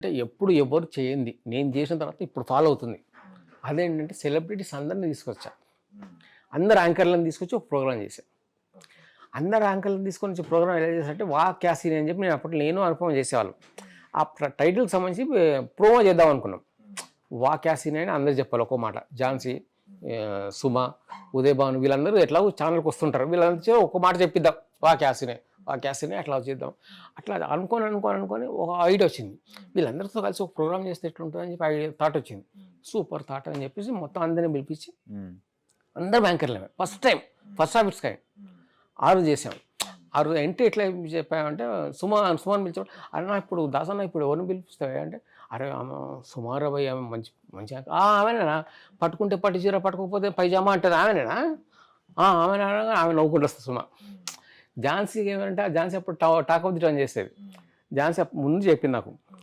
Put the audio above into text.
అంటే ఎప్పుడు ఎవరు చేయంది నేను చేసిన తర్వాత ఇప్పుడు ఫాలో అవుతుంది. అదేంటంటే సెలబ్రిటీస్ అందరిని తీసుకొచ్చా. అందరు యాంకర్లను తీసుకొచ్చి ఒక ప్రోగ్రామ్ చేశాను. అందరు యాంకర్లను తీసుకొని వచ్చి ప్రోగ్రామ్ ఎలా చేశారంటే వా క్యాసీని అని చెప్పి నేను అప్పట్లో నేను అనుభవం చేసేవాళ్ళం. ఆ టైటిల్కి సంబంధించి ప్రోమో చేద్దాం అనుకున్నాం. వా క్యాసీని అని అందరు చెప్పాలి ఒక్కో మాట. ఝాన్సీ, సుమ, ఉదయ్ భాను వీళ్ళందరూ ఎట్లా ఛానల్కి వస్తుంటారు. వీళ్ళందరూ ఒక్క మాట చెప్పిద్దాం వా క్యాసీనే అట్లా చేద్దాం. అట్లా అనుకొని ఒక ఐడియా వచ్చింది. వీళ్ళందరితో కలిసి ఒక ప్రోగ్రామ్ చేస్తే ఎట్లుంటుందని చెప్పి థాట్ వచ్చింది. సూపర్ థాట్ అని చెప్పేసి మొత్తం అందరినీ పిలిపించి అందరం యాంకర్లమే ఫస్ట్ ఆఫ్ ఇట్స్ కైండ్ 6 చేసాం. 6 ఎంట్రీ ఎట్లా చెప్పామంటే సుమాన్ పిలిచాడు. అన్న ఇప్పుడు దాసన్న ఇప్పుడు ఎవరిని పిలిపిస్తావా అంటే అరే ఆమె సుమారు భయ్ ఆమె మంచి ఆమెనేనా పట్టుకుంటే పట్టు చీర పట్టుకోకపోతే పైజామా అంటుంది ఆమెనేనా ఆమె ఆమె నవ్వుకుంటూ వస్తుంది సుమ. ఝాన్సీకి ఏమంటే ఝాన్సీ అప్పుడు టాక్ ఆఫ్ ది టౌన్ చేసేది. ఝాన్సీ ముందు చెప్పింది నాకు